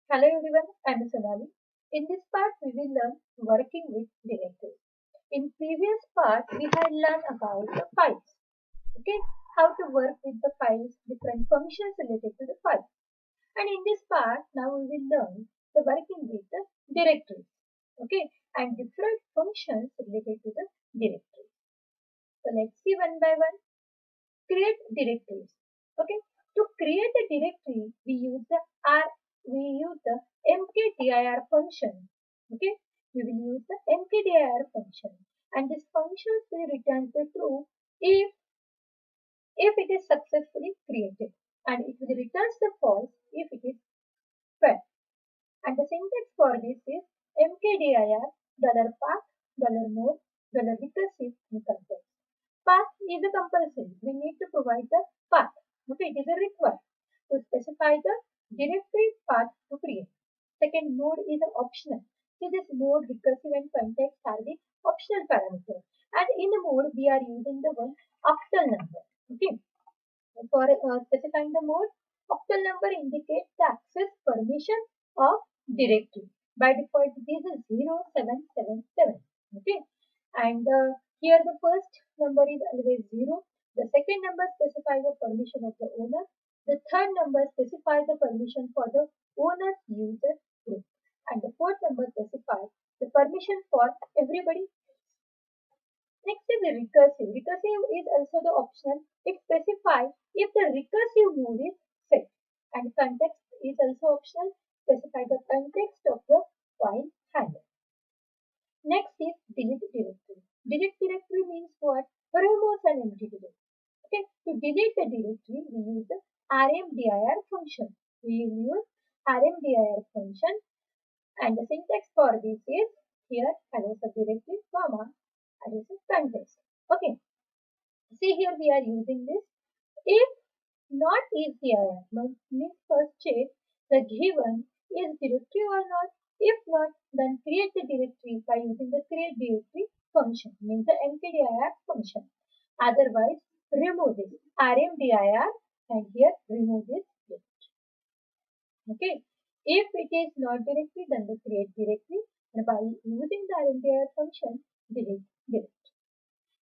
Hello everyone, I am Sonali. In this part, we will learn working with directories. In previous part, we had learned about the files. Okay, how to work with the files, different functions related to the file. And in this part, now we will learn the working with the directories. Okay, and different functions related to the directories. So let's see one by one. Create directories. Okay, to create a directory, we use the mkdir function. Okay, we will use the mkdir function, and this function will return the true if it is successfully created, and it will return the false if it is failed. And the syntax for this is mkdir $path $more $recursive in context. Path is a compulsory. We need to provide the path. Okay, it is a required to specify the directory path to create. Second, mode is an optional. So this mode, recursive and context are the optional parameters. And in the mode, we are using the one octal number. Okay, for specifying the mode, octal number indicates the access permission of directory. By default, this is 0777. Okay, and here the first number is always 0. The second number specifies the permission of the owner. The third number specifies the permission for the owner's user group. And the fourth number specifies the permission for everybody. Next is the recursive. Recursive is also the optional. It specifies if the recursive mode is set. And context is also optional. Specify the context of the file handle. Next is delete directory. Delete directory means what? Removes an empty directory. Okay, to delete the directory, we use the rmdir function. We will use rmdir function, and the syntax for this is here address of directory, comma, address of context. Okay, see here we are using this. If not is here, means first check the given is directory or not. If not, then create the directory by using the create directory function, means the mkdir function. Otherwise, remove this rmdir and here remove this directory. Okay. If it is not directory, then the create directory, and by using the rmdir function, delete directory.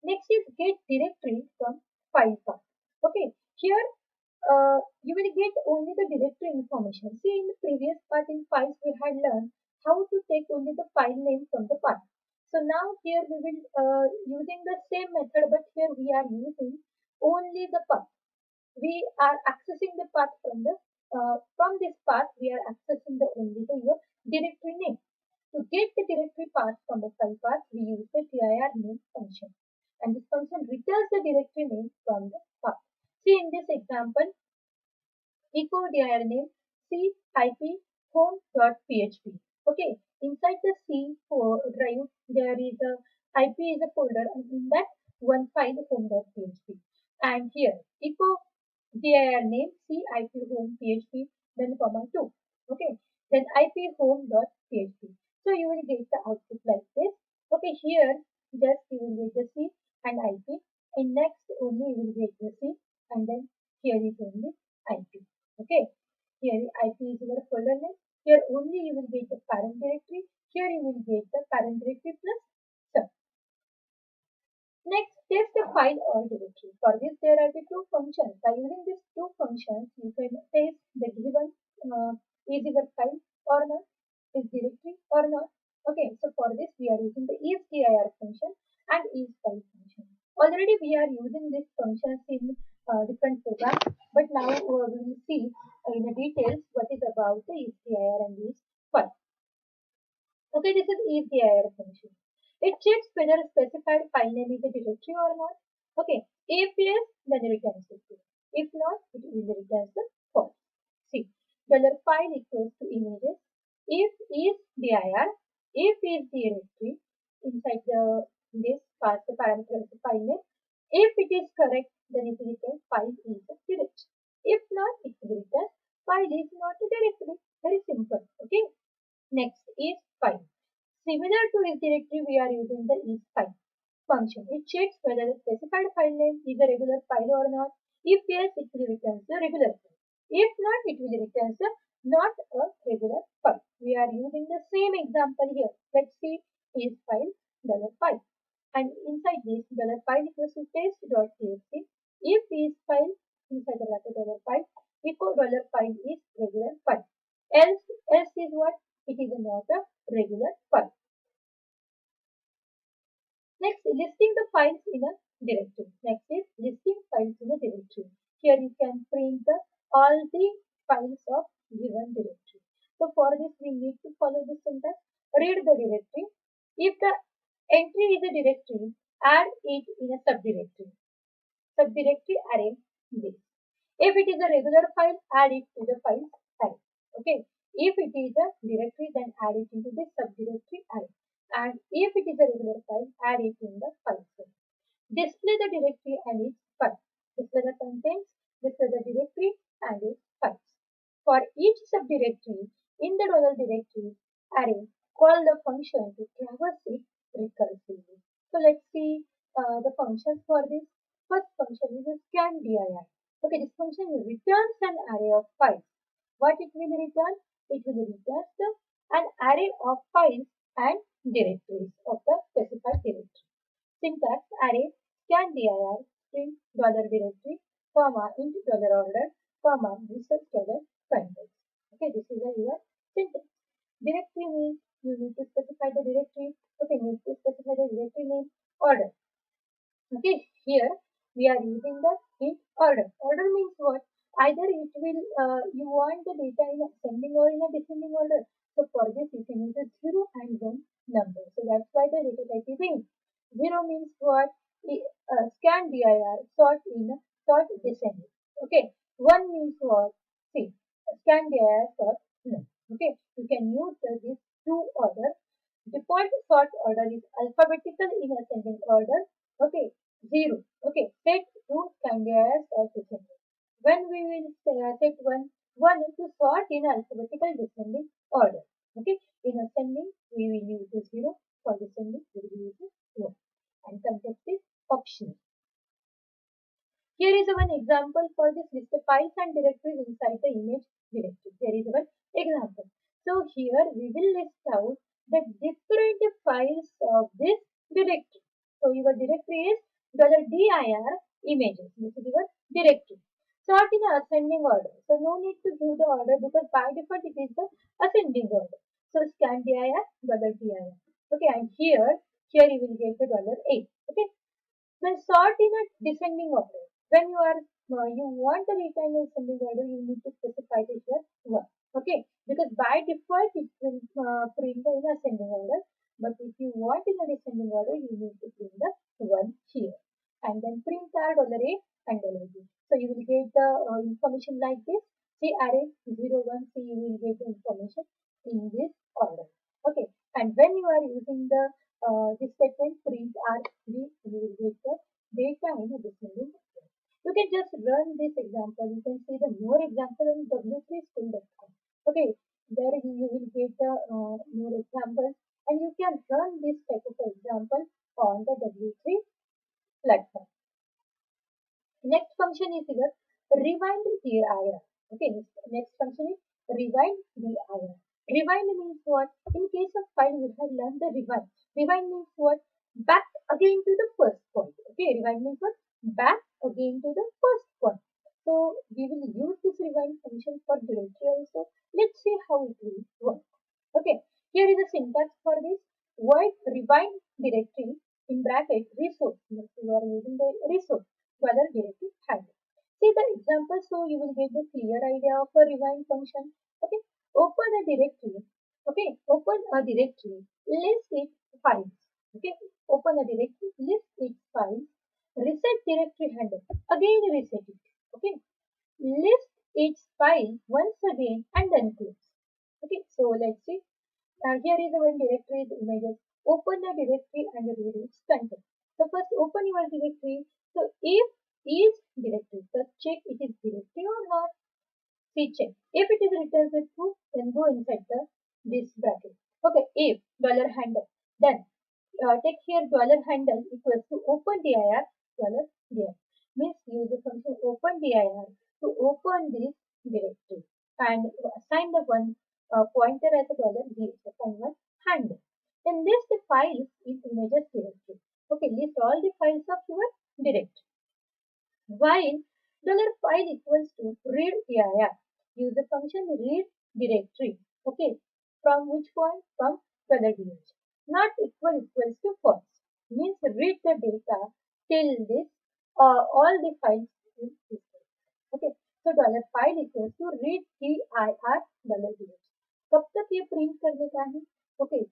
Next is get directory from file path. Okay. Here you will get only the directory information. See, in the previous part in files we had learned how to take only the file name from the path. So now here we will using the same method, but here we are using only the path. We are accessing the path from this path we are accessing the only the your directory name. To get the directory path from the file path, we use the dir name function, and this function returns the directory name from the path. See in this example, echo dir name cip home.php. Okay, inside the C drive there is a IP is a folder, and in that one file home.php. And here echo dir name cip home.php, then comma 2. Okay, then ip home.php. So you will get the output like this. Okay, here just you will get the C and IP, and next only you will get the C, and then here is only IP. Okay, here IP is your folder name. Here only you will get the parent directory. Here you will get the parent directory plus sub. Next, test the file or directory. For this, there are the two functions. By using these two functions, you can test the given is your file or not, is directory or not. Okay, so for this, we are using the isdir function and isFile function. Already, we are using these functions in different programs, but now we will see in the details what is about the isdir and isFile. Okay, this is isdir function. It checks whether a specified file name is a directory or not. Okay, if yes, then it returns the true. If not, it will return the false. See, $file equals to images. If is dir, if is directory, inside this pass the parameter of the file name. If it is correct, then it will return file is a directory. If not, it will return file is not a directory. Very simple. Okay. Next is file. Similar to is directory, we are using the isFile function. It checks whether the specified file name is a regular file or not. If yes, it will return the regular file. If not, it will return the not a regular we are using the same example here. Let's see is file $5 and inside this $5 equals to test.txt. If is file inside the $5 equal $5 is regular file. Else is what? It is not a regular file. Next, listing the files in a directory. Next is listing files in a directory. Here you can print all the files of given directory. So for this we need to follow this syntax. Read the directory. If the entry is a directory, add it in a subdirectory. Subdirectory array this. If it is a regular file, add it to the files array. Okay. If it is a directory, then add it into the subdirectory array. And if it is a regular file, add it in the file array. Display the directory and its files. Display the contents, display the directory and its files. For each subdirectory in the directory array, call the function to traverse it recursively. So let's see the functions for this. First function is a scan_dir. Okay, this function returns an array of files. What it will return? It will return an array of files and directories of the specified directory. Syntax array scan_dir string $directory comma int $order comma research $context. Okay, this is your syntax. Directory means you need to specify the directory. Okay, you need to specify the directory name order. Okay, here we are using the int order. Order means what? Either it will you want the data in ascending or in a descending order. So for this you can use a 0 and 1 number. So that's why the data type is int. 0 means what? Scan_dir sort descending. Okay. 1 means what? See, scan_dir sort none. Okay. You can use this 2 order. Default sort order is alphabetical in ascending order. Okay. 0. Okay. Set to scan_dir sort descending. When we will set 1 is to sort in alphabetical descending order. Okay. In ascending we will use the 0. For descending we will use the 1. And context is optional. Here is one example for this list of files and directories inside the image directory. Here is one example. So here we will list out the different files of this directory. So your directory is $dir images. This is your directory. Sort in ascending order. So no need to do the order because by default it is the ascending order. So scan_dir $dir. Okay, and here you will get the $8. Okay. Then sort in a descending order. When you are you want the data in ascending order, you need to specify this here 1. Okay, because by default it will print the in ascending order. But if you want in a descending order, you need to print the 1 here. And then print our $8 and $b. So you will get the information like this. See array 0, 1, so you will get the information in this order. Okay, and when you are using the this statement print rb, you will get the data in a descending order. You can just run this example. You can see the more example on w3school.com. Okay, there you will get the more examples and you can run this type of example on the W3 platform. Next function is your rewind dir. Okay, next function is rewind dir. Rewind means what? In case of file, we have learned the rewind. Rewind means what? Back again to the first point. Okay, rewind means what? Back again to the first point. So we will use this rewind function for directory also. Let's see how it will work. Okay, here is the syntax for this. Void rewind directory in bracket resource. You are using the resource to other directory handle. See the example so you will get the clear idea of a rewind function. Okay, open a directory. Okay, open a directory, list its files. Okay, open a directory, list its files, reset directory handle, again reset it. Okay, list its file once again and then close. Okay, so let's see. Here is one directory images. Open the directory and read its content. So first open your directory. So if is directory, first check it is directory or not. See check. If it is returns with true, then go inside this bracket. Okay, if $handle, then take here $handle equals to open dir $dir. Means use the function open dir to open this directory and assign the one pointer as a $d, the one handle. Then list the files in images directory. Okay, list all the files of your directory. While $file equals to read dir, use the function read directory. Okay, from which point? From $dh. Not equals to false. Means read the data till this all the files in this. Okay, so $file equals to read dir $dh. कब तक ये print करने का है? Okay,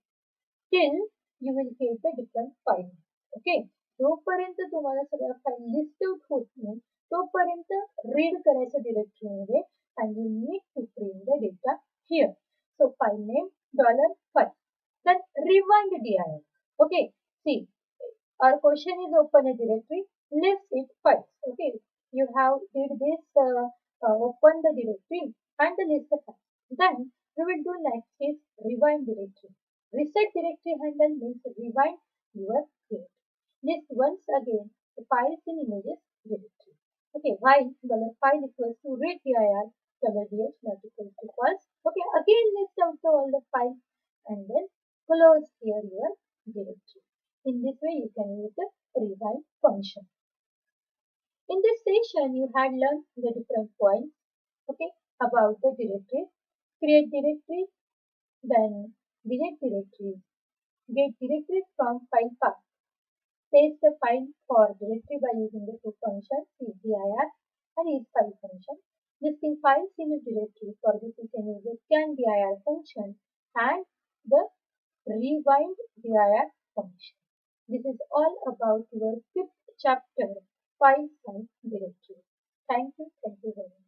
till you will get the different file. Okay, जोपर्यंत तुम्हाला सगळ्या file list out होत नाही तोपर्यंत रीड करायचं डिरेक्टरीमध्ये and you need to print the data here. So file name $file. Then rewind dir. Okay, see, our question is open a directory, list it files. Okay, you have did this open the directory and list the files. Then we will do next is rewind directory. Reset directory handle means rewind your directory. List once again the files in images directory. Okay, while $file equals to read dir $dh not equals to false. Okay, again list out all the files and then close here your directory. In this way you can use the rewind function. In this session you had learned the different points, okay, about the directory, create directory, then delete directories, get directories from file path, paste the file for directory by using the two functions dir and isFile function, listing files in a directory. For this you can use the scan dir function and the rewind dir function. This is all about your fifth chapter, file size directory. Thank you very much.